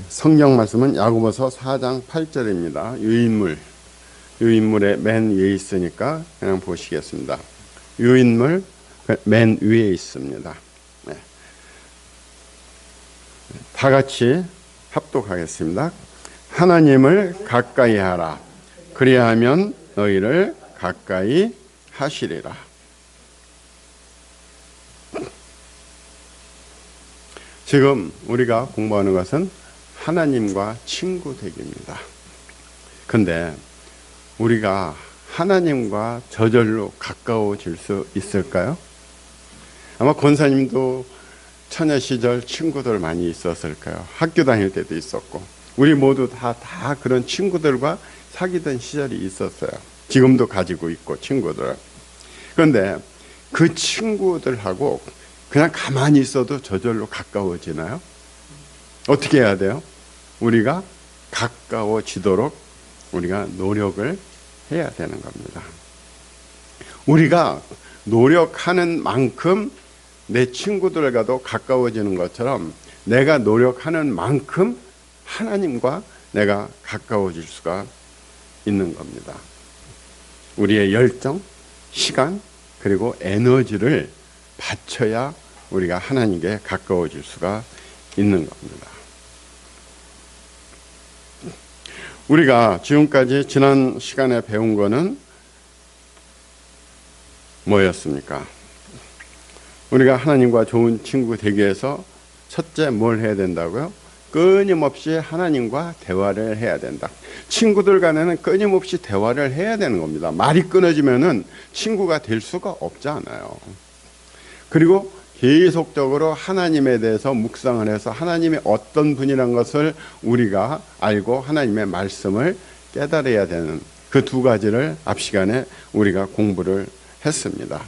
성경 말씀은 야고보서 4장 8절입니다. 유인물의 맨 위에 있으니까 그냥 보시겠습니다. 유인물 맨 위에 있습니다. 다 같이 합독하겠습니다. 하나님을 가까이 하라. 그리하면 너희를 가까이 하시리라. 지금 우리가 공부하는 것은 하나님과 친구 되기입니다. 근데 우리가 하나님과 저절로 가까워질 수 있을까요? 아마 권사님도 처녀 시절 친구들 많이 있었을까요? 학교 다닐 때도 있었고 우리 모두 다 그런 친구들과 사귀던 시절이 있었어요. 지금도 가지고 있고 친구들. 그런데 그 친구들하고 그냥 가만히 있어도 저절로 가까워지나요? 어떻게 해야 돼요? 우리가 가까워지도록 우리가 노력을 해야 되는 겁니다. 우리가 노력하는 만큼 내 친구들과도 가까워지는 것처럼 내가 노력하는 만큼 하나님과 내가 가까워질 수가 있는 겁니다. 우리의 열정, 시간, 그리고 에너지를 바쳐야 우리가 하나님께 가까워질 수가 있는 겁니다. 우리가 지금까지 지난 시간에 배운 거는 뭐였습니까? 우리가 하나님과 좋은 친구 되기 위해서 첫째 뭘 해야 된다고요? 끊임없이 하나님과 대화를 해야 된다. 친구들 간에는 끊임없이 대화를 해야 되는 겁니다. 말이 끊어지면은 친구가 될 수가 없잖아요. 그리고 계속적으로 하나님에 대해서 묵상을 해서 하나님이 어떤 분이란 것을 우리가 알고 하나님의 말씀을 깨달아야 되는 그 두 가지를 앞 시간에 우리가 공부를 했습니다.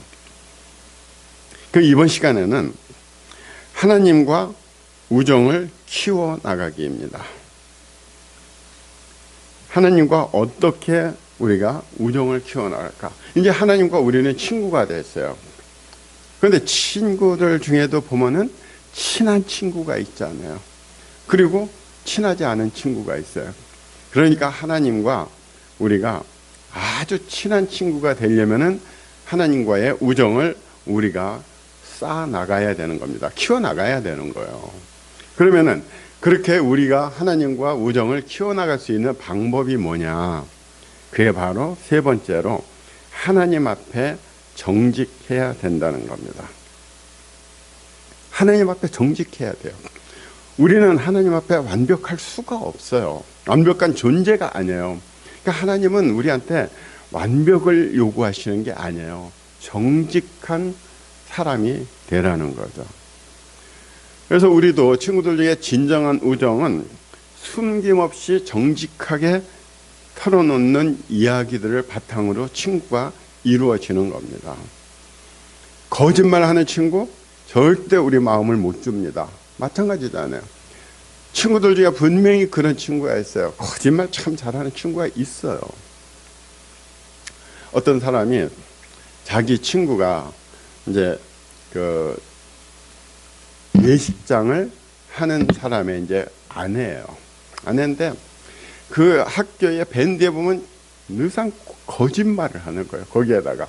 그 이번 시간에는 하나님과 우정을 키워나가기입니다. 하나님과 어떻게 우리가 우정을 키워나갈까? 이제 하나님과 우리는 친구가 됐어요. 그런데 친구들 중에도 보면은 친한 친구가 있잖아요. 그리고 친하지 않은 친구가 있어요. 그러니까 하나님과 우리가 아주 친한 친구가 되려면은 하나님과의 우정을 우리가 쌓아 나가야 되는 겁니다. 키워 나가야 되는 거예요. 그러면은 그렇게 우리가 하나님과 우정을 키워 나갈 수 있는 방법이 뭐냐? 그게 바로 세 번째로 하나님 앞에 정직해야 된다는 겁니다. 하나님 앞에 정직해야 돼요. 우리는 하나님 앞에 완벽할 수가 없어요. 완벽한 존재가 아니에요. 그러니까 하나님은 우리한테 완벽을 요구하시는 게 아니에요. 정직한 사람이 되라는 거죠. 그래서 우리도 친구들 중에 진정한 우정은 숨김없이 정직하게 털어놓는 이야기들을 바탕으로 친구가 이루어지는 겁니다. 거짓말하는 친구 절대 우리 마음을 못 줍니다. 마찬가지잖아요. 친구들 중에 분명히 그런 친구가 있어요. 거짓말 참 잘하는 친구가 있어요. 어떤 사람이 자기 친구가 이제 그 예식장을 하는 사람의 이제 아내예요. 아내인데 그 학교의 밴드에 보면 늘상 거짓말을 하는 거예요. 거기에다가.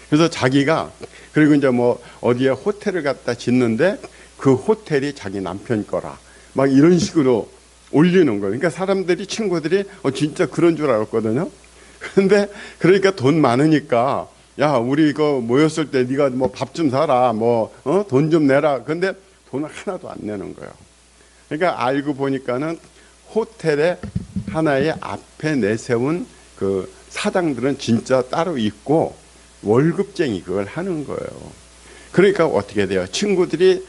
그래서 자기가 그리고 이제 뭐 어디에 호텔을 갖다 짓는데 그 호텔이 자기 남편 거라. 막 이런 식으로 올리는 거예요. 그러니까 사람들이 친구들이 진짜 그런 줄 알았거든요. 그런데 그러니까 돈 많으니까 야 우리 이거 모였을 때 네가 뭐 밥 좀 사라 뭐 돈 좀 내라. 근데 돈을 하나도 안 내는 거예요. 그러니까 알고 보니까는 호텔에 하나의 앞에 내세운 그 사장들은 진짜 따로 있고 월급쟁이 그걸 하는 거예요. 그러니까 어떻게 돼요? 친구들이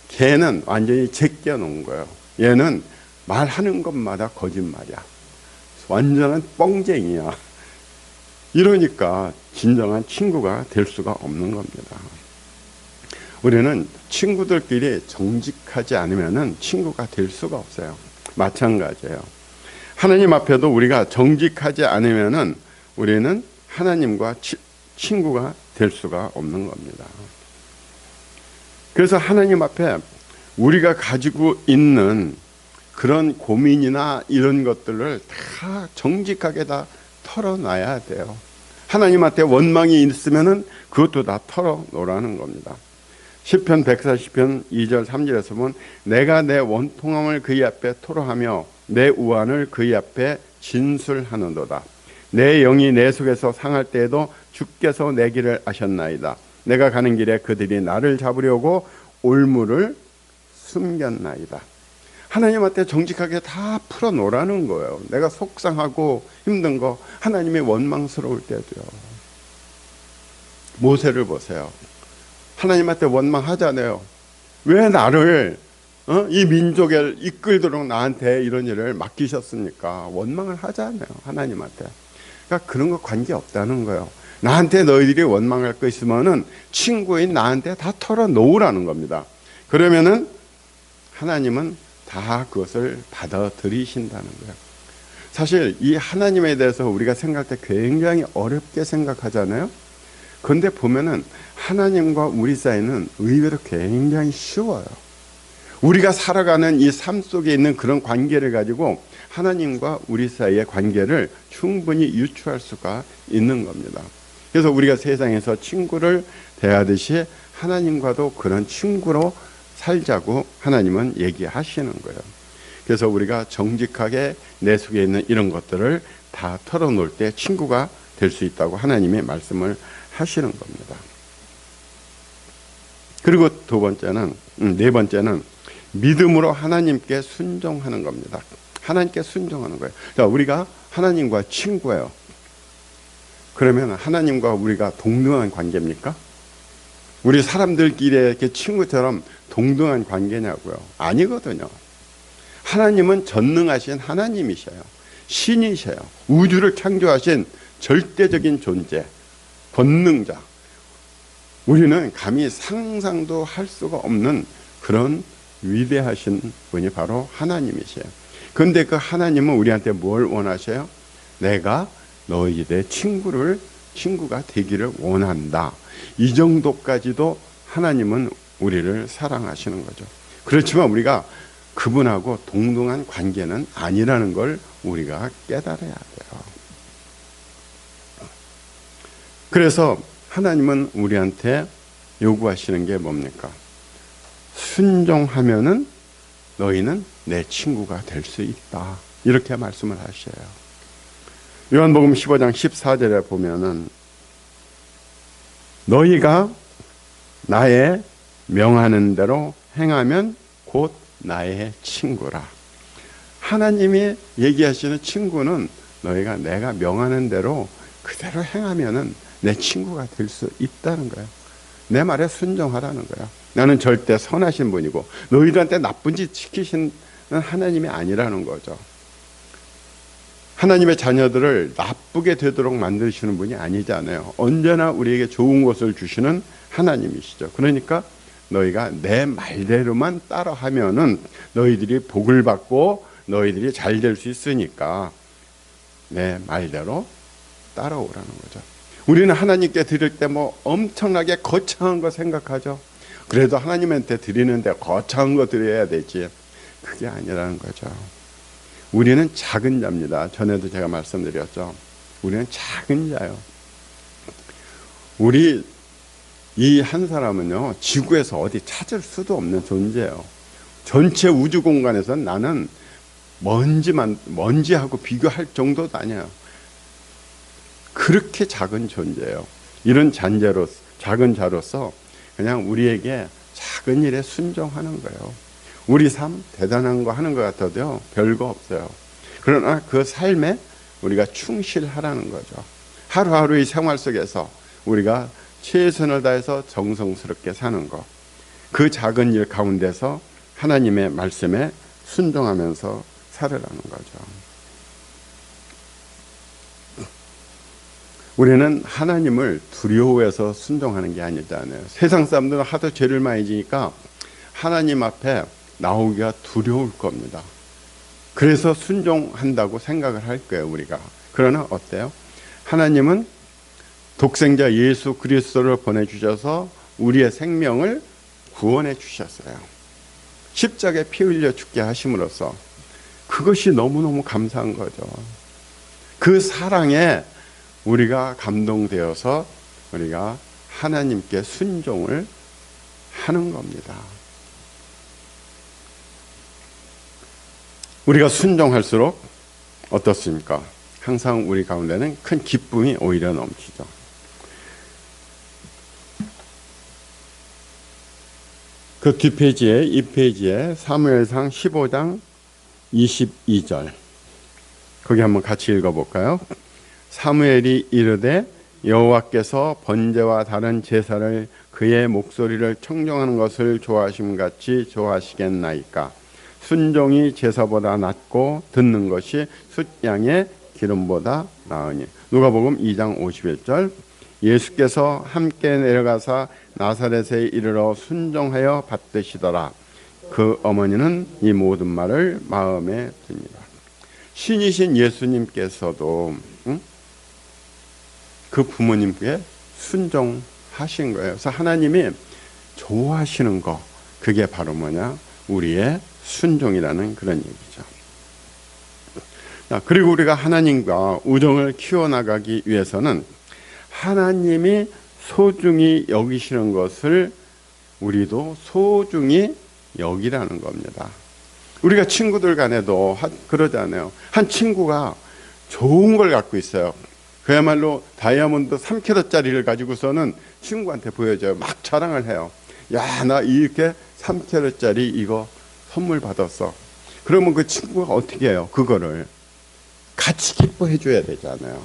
걔는 완전히 제껴 놓은 거예요. 얘는 말하는 것마다 거짓말이야. 완전한 뻥쟁이야. 이러니까 진정한 친구가 될 수가 없는 겁니다. 우리는 친구들끼리 정직하지 않으면 친구가 될 수가 없어요. 마찬가지예요. 하나님 앞에도 우리가 정직하지 않으면 우리는 하나님과 친구가 될 수가 없는 겁니다. 그래서 하나님 앞에 우리가 가지고 있는 그런 고민이나 이런 것들을 다 정직하게 다 털어놔야 돼요. 하나님한테 원망이 있으면은 그것도 다 털어놓으라는 겁니다. 시편 140편 2절 3절에서 보면 내가 내 원통함을 그의 앞에 토로하며 내 우환을 그의 앞에 진술하는도다. 내 영이 내 속에서 상할 때에도 주께서 내 길을 아셨나이다. 내가 가는 길에 그들이 나를 잡으려고 올무를 숨겼나이다. 하나님한테 정직하게 다 풀어놓으라는 거예요. 내가 속상하고 힘든 거, 하나님이 원망스러울 때도요. 모세를 보세요. 하나님한테 원망하잖아요. 왜 나를 이 민족을 이끌도록 나한테 이런 일을 맡기셨습니까? 원망을 하잖아요. 하나님한테. 그러니까 그런 거 관계없다는 거예요. 나한테 너희들이 원망할 거 있으면은 친구인 나한테 다 털어놓으라는 겁니다. 그러면은 하나님은 다 그것을 받아들이신다는 거예요. 사실 이 하나님에 대해서 우리가 생각할 때 굉장히 어렵게 생각하잖아요. 그런데 보면은 하나님과 우리 사이는 의외로 굉장히 쉬워요. 우리가 살아가는 이 삶 속에 있는 그런 관계를 가지고 하나님과 우리 사이의 관계를 충분히 유추할 수가 있는 겁니다. 그래서 우리가 세상에서 친구를 대하듯이 하나님과도 그런 친구로 살자고 하나님은 얘기하시는 거예요. 그래서 우리가 정직하게 내 속에 있는 이런 것들을 다 털어놓을 때 친구가 될 수 있다고 하나님이 말씀을 하시는 겁니다. 그리고 네 번째는 믿음으로 하나님께 순종하는 겁니다. 하나님께 순종하는 거예요. 자, 우리가 하나님과 친구예요. 그러면 하나님과 우리가 동등한 관계입니까? 우리 사람들끼리 이렇게 친구처럼 동등한 관계냐고요? 아니거든요. 하나님은 전능하신 하나님이셔요. 신이셔요. 우주를 창조하신 절대적인 존재, 권능자. 우리는 감히 상상도 할 수가 없는 그런 위대하신 분이 바로 하나님이세요. 그런데 그 하나님은 우리한테 뭘 원하셔요? 내가 너희들의 친구가 되기를 원한다. 이 정도까지도 하나님은 우리를 사랑하시는 거죠. 그렇지만 우리가 그분하고 동등한 관계는 아니라는 걸 우리가 깨달아야 돼요. 그래서 하나님은 우리한테 요구하시는 게 뭡니까? 순종하면은 너희는 내 친구가 될 수 있다. 이렇게 말씀을 하셔요. 요한복음 15장 14절에 보면은 너희가 나의 명하는 대로 행하면 곧 나의 친구라. 하나님이 얘기하시는 친구는 너희가 내가 명하는 대로 그대로 행하면은 내 친구가 될 수 있다는 거예요. 내 말에 순종하라는 거야. 나는 절대 선하신 분이고 너희들한테 나쁜 짓 시키시는 하나님이 아니라는 거죠. 하나님의 자녀들을 나쁘게 되도록 만드시는 분이 아니잖아요. 언제나 우리에게 좋은 것을 주시는 하나님이시죠. 그러니까 너희가 내 말대로만 따라하면은 너희들이 복을 받고 너희들이 잘 될 수 있으니까 내 말대로 따라오라는 거죠. 우리는 하나님께 드릴 때 뭐 엄청나게 거창한 거 생각하죠. 그래도 하나님한테 드리는데 거창한 거 드려야 되지. 그게 아니라는 거죠. 우리는 작은 자입니다. 전에도 제가 말씀드렸죠. 우리는 작은 자요. 우리 이 한 사람은요, 지구에서 어디 찾을 수도 없는 존재예요. 전체 우주 공간에서 나는 먼지하고 비교할 정도도 아니에요. 그렇게 작은 존재예요. 이런 작은 자로서 그냥 우리에게 작은 일에 순종하는 거예요. 우리 삶 대단한 거 하는 것 같아도요, 별거 없어요. 그러나 그 삶에 우리가 충실하라는 거죠. 하루하루의 생활 속에서 우리가 최선을 다해서 정성스럽게 사는 것, 그 작은 일 가운데서 하나님의 말씀에 순종하면서 살으라는 거죠. 우리는 하나님을 두려워해서 순종하는 게 아니잖아요. 세상 사람들은 하도 죄를 많이 지니까 하나님 앞에 나오기가 두려울 겁니다. 그래서 순종한다고 생각을 할 거예요, 우리가. 그러나 어때요? 하나님은 독생자 예수 그리스도를 보내주셔서 우리의 생명을 구원해 주셨어요. 십자가에 피 흘려 죽게 하심으로써 그것이 너무너무 감사한 거죠. 그 사랑에 우리가 감동되어서 우리가 하나님께 순종을 하는 겁니다. 우리가 순종할수록 어떻습니까? 항상 우리 가운데는 큰 기쁨이 오히려 넘치죠. 그 뒷페이지에, 이 페이지에 사무엘상 15장 22절, 거기 한번 같이 읽어볼까요? 사무엘이 이르되 여호와께서 번제와 다른 제사를 그의 목소리를 청종하는 것을 좋아하심같이 좋아하시겠나이까. 순종이 제사보다 낫고 듣는 것이 숫양의 기름보다 나으니. 누가복음 2장 51절, 예수께서 함께 내려가사 나사렛에 이르러 순종하여 받드시더라. 그 어머니는 이 모든 말을 마음에 듭니다. 신이신 예수님께서도 그 부모님께 순종하신 거예요. 그래서 하나님이 좋아하시는 거, 그게 바로 뭐냐? 우리의 순종이라는 그런 얘기죠. 그리고 우리가 하나님과 우정을 키워나가기 위해서는 하나님이 소중히 여기시는 것을 우리도 소중히 여기라는 겁니다. 우리가 친구들 간에도 그러잖아요. 한 친구가 좋은 걸 갖고 있어요. 그야말로 다이아몬드 3K짜리를 가지고서는 친구한테 보여줘요. 막 자랑을 해요. 야, 나 이렇게 3K짜리 이거 선물 받았어. 그러면 그 친구가 어떻게 해요? 그거를 같이 기뻐해 줘야 되잖아요.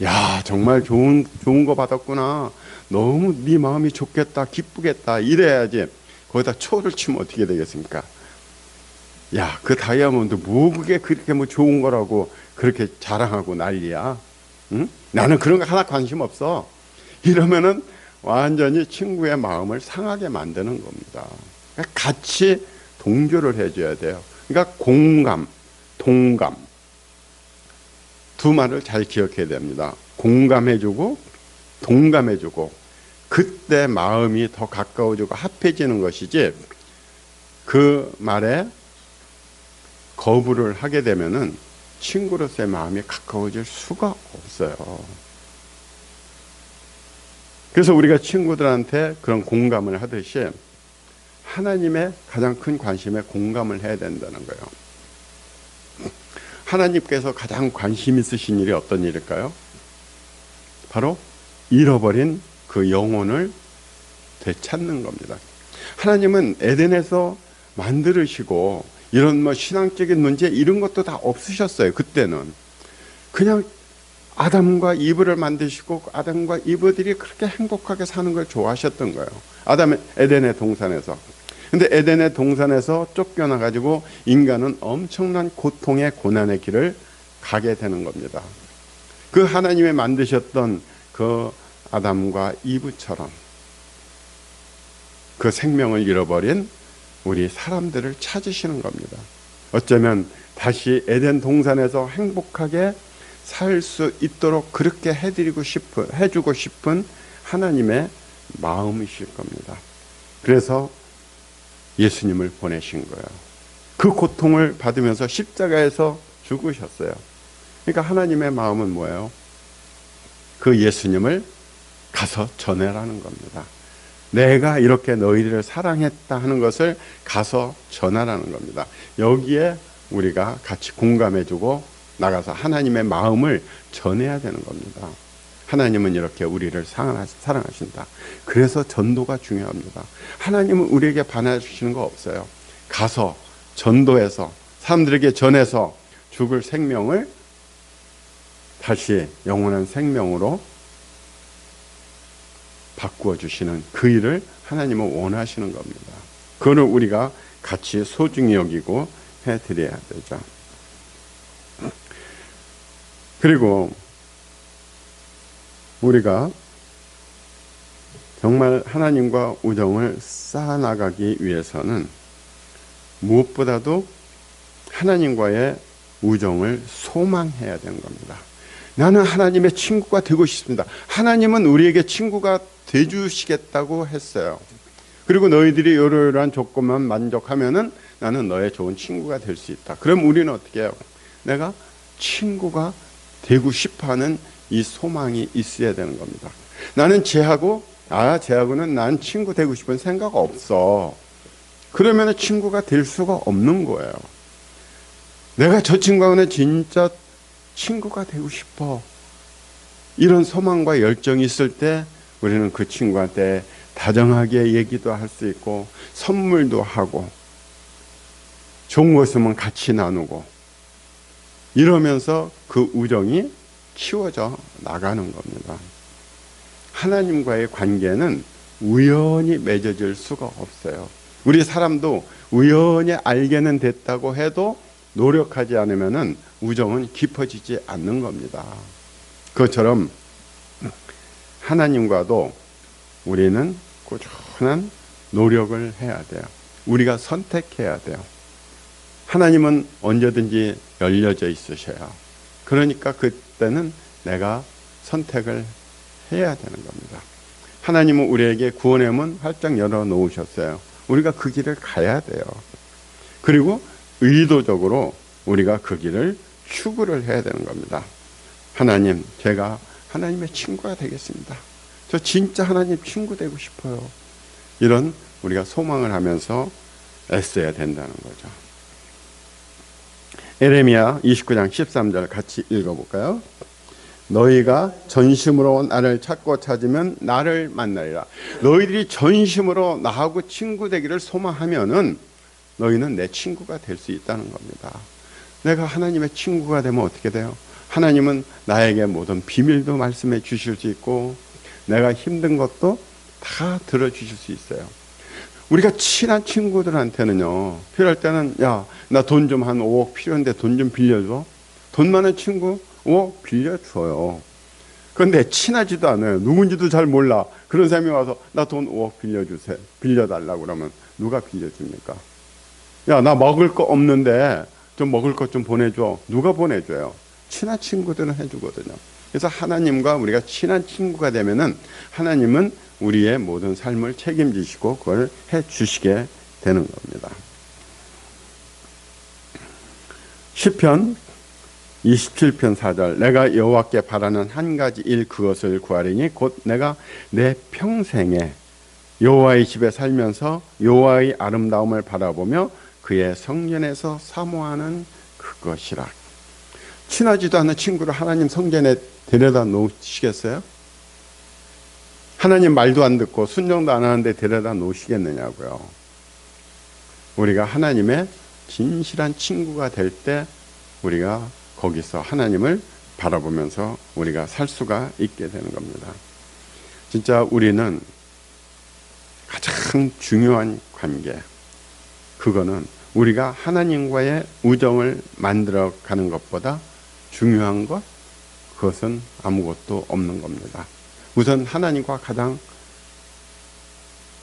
야, 정말 좋은 거 받았구나. 너무 네 마음이 좋겠다, 기쁘겠다, 이래야지. 거기다 초를 치면 어떻게 되겠습니까? 야, 그 다이아몬드 뭐 그게 그렇게 뭐 좋은 거라고 그렇게 자랑하고 난리야. 응? 나는 그런 거 하나 관심 없어. 이러면은 완전히 친구의 마음을 상하게 만드는 겁니다. 그러니까 같이 동조를 해줘야 돼요. 그러니까 공감, 동감, 두 말을 잘 기억해야 됩니다. 공감해주고 동감해주고, 그때 마음이 더 가까워지고 합해지는 것이지, 그 말에 거부를 하게 되면은 친구로서의 마음이 가까워질 수가 없어요. 그래서 우리가 친구들한테 그런 공감을 하듯이 하나님의 가장 큰 관심에 공감을 해야 된다는 거예요. 하나님께서 가장 관심 있으신 일이 어떤 일일까요? 바로 잃어버린 그 영혼을 되찾는 겁니다. 하나님은 에덴에서 만들으시고 이런 뭐 신앙적인 문제 이런 것도 다 없으셨어요. 그때는 그냥 아담과 이브를 만드시고 아담과 이브들이 그렇게 행복하게 사는 걸 좋아하셨던 거예요. 에덴의 동산에서. 근데 에덴의 동산에서 쫓겨나 가지고 인간은 엄청난 고통의 고난의 길을 가게 되는 겁니다. 그 하나님이 만드셨던 그 아담과 이브처럼 그 생명을 잃어버린 우리 사람들을 찾으시는 겁니다. 어쩌면 다시 에덴 동산에서 행복하게 살 수 있도록 그렇게 해주고 싶은 하나님의 마음이실 겁니다. 그래서 예수님을 보내신 거예요. 그 고통을 받으면서 십자가에서 죽으셨어요. 그러니까 하나님의 마음은 뭐예요? 그 예수님을 가서 전해라는 겁니다. 내가 이렇게 너희들을 사랑했다 하는 것을 가서 전하라는 겁니다. 여기에 우리가 같이 공감해주고 나가서 하나님의 마음을 전해야 되는 겁니다. 하나님은 이렇게 우리를 사랑하신다. 그래서 전도가 중요합니다. 하나님은 우리에게 반하시는 거 없어요. 가서 전도해서 사람들에게 전해서 죽을 생명을 다시 영원한 생명으로 바꾸어 주시는 그 일을 하나님은 원하시는 겁니다. 그거를 우리가 같이 소중히 여기고 해드려야 되죠. 그리고 우리가 정말 하나님과 우정을 쌓아나가기 위해서는 무엇보다도 하나님과의 우정을 소망해야 되는 겁니다. 나는 하나님의 친구가 되고 싶습니다. 하나님은 우리에게 친구가 돼주시겠다고 했어요. 그리고 너희들이 이러이러한 조건만 만족하면은 나는 너의 좋은 친구가 될 수 있다. 그럼 우리는 어떻게 해요? 내가 친구가 되고 싶어하는 이 소망이 있어야 되는 겁니다. 나는 쟤하고는 난 친구 되고 싶은 생각 없어. 그러면 친구가 될 수가 없는 거예요. 내가 저 친구하고는 진짜 친구가 되고 싶어. 이런 소망과 열정이 있을 때 우리는 그 친구한테 다정하게 얘기도 할 수 있고 선물도 하고 좋은 거 있으면 같이 나누고 이러면서 그 우정이 키워져 나가는 겁니다. 하나님과의 관계는 우연히 맺어질 수가 없어요. 우리 사람도 우연히 알게는 됐다고 해도 노력하지 않으면 우정은 깊어지지 않는 겁니다. 그것처럼 하나님과도 우리는 꾸준한 노력을 해야 돼요. 우리가 선택해야 돼요. 하나님은 언제든지 열려져 있으셔요. 그러니까 그때는 내가 선택을 해야 되는 겁니다. 하나님은 우리에게 구원의 문 활짝 열어놓으셨어요. 우리가 그 길을 가야 돼요. 그리고 의도적으로 우리가 그 길을 추구를 해야 되는 겁니다. 하나님, 제가 하나님의 친구가 되겠습니다. 저 진짜 하나님 친구 되고 싶어요. 이런 우리가 소망을 하면서 애써야 된다는 거죠. 에레미야 29장 13절 같이 읽어볼까요? 너희가 전심으로 나를 찾고 찾으면 나를 만나리라. 너희들이 전심으로 나하고 친구 되기를 소망하면은 너희는 내 친구가 될 수 있다는 겁니다. 내가 하나님의 친구가 되면 어떻게 돼요? 하나님은 나에게 모든 비밀도 말씀해 주실 수 있고 내가 힘든 것도 다 들어주실 수 있어요. 우리가 친한 친구들한테는요, 필요할 때는 야, 나 돈 좀 한 5억 필요한데 돈 좀 빌려줘. 돈 많은 친구 5억 빌려줘요. 그런데 친하지도 않아요. 누군지도 잘 몰라. 그런 사람이 와서 나 돈 5억 빌려주세요. 빌려달라고 그러면 누가 빌려줍니까? 야, 나 먹을 거 없는데 좀 먹을 것 좀 보내줘. 누가 보내줘요? 친한 친구들은 해주거든요. 그래서 하나님과 우리가 친한 친구가 되면은 하나님은 우리의 모든 삶을 책임지시고 그걸 해주시게 되는 겁니다. 시편 27편 4절 내가 여호와께 바라는 한 가지 일 그것을 구하리니 곧 내가 내 평생에 여호와의 집에 살면서 여호와의 아름다움을 바라보며 그의 성전에서 사모하는 그것이라. 친하지도 않은 친구를 하나님 성전에 데려다 놓으시겠어요? 하나님 말도 안 듣고 순종도 안 하는데 데려다 놓으시겠느냐고요. 우리가 하나님의 진실한 친구가 될 때 우리가 거기서 하나님을 바라보면서 우리가 살 수가 있게 되는 겁니다. 진짜 우리는 가장 중요한 관계, 그거는 우리가 하나님과의 우정을 만들어가는 것보다 중요한 것, 그것은 아무것도 없는 겁니다. 우선 하나님과 가장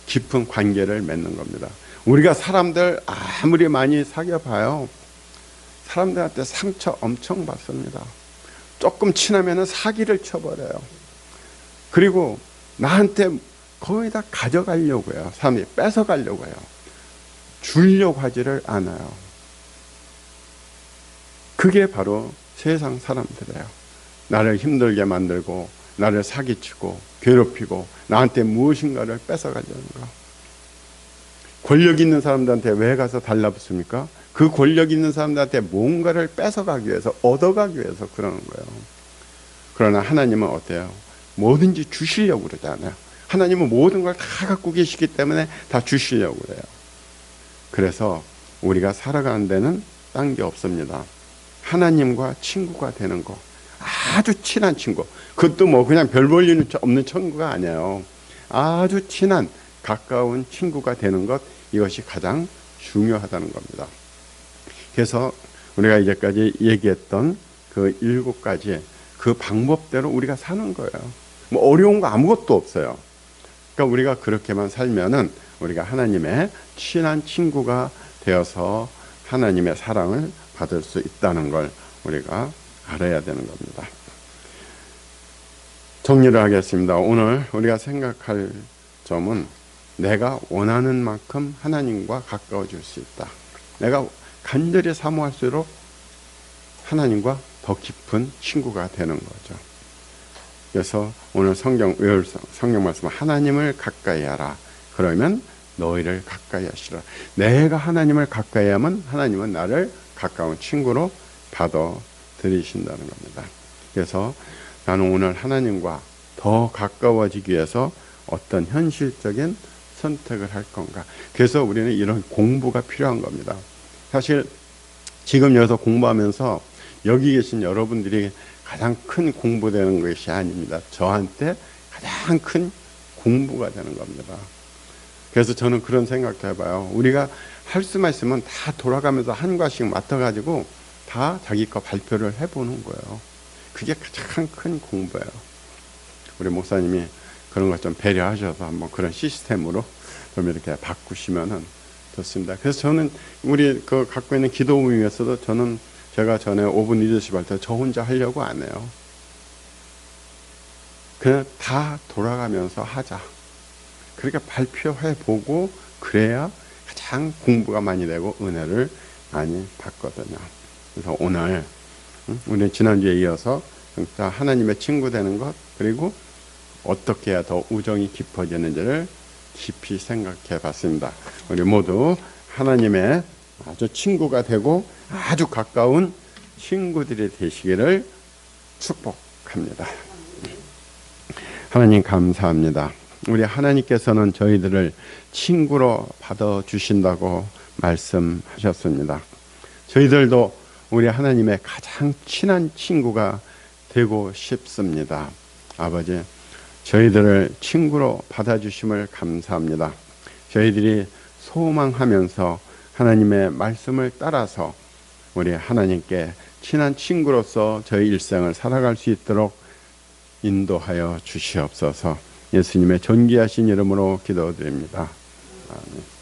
깊은 관계를 맺는 겁니다. 우리가 사람들 아무리 많이 사귀어봐요, 사람들한테 상처 엄청 받습니다. 조금 친하면 사기를 쳐버려요. 그리고 나한테 거의 다 가져가려고 해요. 사람들이 뺏어가려고 해요. 주려고 하지를 않아요. 그게 바로 세상 사람들이에요. 나를 힘들게 만들고 나를 사기치고 괴롭히고 나한테 무엇인가를 뺏어가려는 거. 권력 있는 사람들한테 왜 가서 달라붙습니까? 그 권력 있는 사람들한테 뭔가를 뺏어가기 위해서, 얻어가기 위해서 그러는 거예요. 그러나 하나님은 어때요? 뭐든지 주시려고 그러잖아요. 하나님은 모든 걸 다 갖고 계시기 때문에 다 주시려고 그래요. 그래서 우리가 살아가는 데는 딴 게 없습니다. 하나님과 친구가 되는 거. 아주 친한 친구. 그것도 뭐 그냥 별 볼 일 없는 친구가 아니에요. 아주 친한 가까운 친구가 되는 것, 이것이 가장 중요하다는 겁니다. 그래서 우리가 이제까지 얘기했던 그 7가지 그 방법대로 우리가 사는 거예요. 뭐 어려운 거 아무것도 없어요. 그러니까 우리가 그렇게만 살면은 우리가 하나님의 친한 친구가 되어서 하나님의 사랑을 받을 수 있다는 걸 우리가 알아야 되는 겁니다. 정리를 하겠습니다. 오늘 우리가 생각할 점은 내가 원하는 만큼 하나님과 가까워질 수 있다. 내가 간절히 사모할수록 하나님과 더 깊은 친구가 되는 거죠. 그래서 오늘 성경 말씀, 하나님을 가까이 하라. 그러면 너희를 가까이 하시라. 내가 하나님을 가까이 하면 하나님은 나를 가까운 친구로 받아들이신다는 겁니다. 그래서 나는 오늘 하나님과 더 가까워지기 위해서 어떤 현실적인 선택을 할 건가. 그래서 우리는 이런 공부가 필요한 겁니다. 사실 지금 여기서 공부하면서 여기 계신 여러분들이 가장 큰 공부되는 것이 아닙니다. 저한테 가장 큰 공부가 되는 겁니다. 그래서 저는 그런 생각도 해봐요. 우리가 할 수만 있으면 다 돌아가면서 한 과씩 맡아가지고 다 자기 거 발표를 해보는 거예요. 그게 가장 큰 공부예요. 우리 목사님이 그런 것 좀 배려하셔서 한번 그런 시스템으로 좀 이렇게 바꾸시면은 좋습니다. 그래서 저는 우리 그 갖고 있는 기도 모임에서도 저는 제가 전에 5분 리더십 할 때 저 혼자 하려고 안 해요. 그냥 다 돌아가면서 하자. 그렇게 발표해 보고 그래야 가장 공부가 많이 되고 은혜를 많이 받거든요. 그래서 오늘 우리는 지난주에 이어서 진짜 하나님의 친구 되는 것, 그리고 어떻게 해야 더 우정이 깊어지는지를 깊이 생각해 봤습니다. 우리 모두 하나님의 아주 친구가 되고 아주 가까운 친구들이 되시기를 축복합니다. 하나님 감사합니다. 우리 하나님께서는 저희들을 친구로 받아주신다고 말씀하셨습니다. 저희들도 우리 하나님의 가장 친한 친구가 되고 싶습니다. 아버지, 저희들을 친구로 받아주심을 감사합니다. 저희들이 소망하면서 하나님의 말씀을 따라서 우리 하나님께 친한 친구로서 저희 일생을 살아갈 수 있도록 인도하여 주시옵소서. 예수님의 존귀하신 이름으로 기도드립니다. 아멘.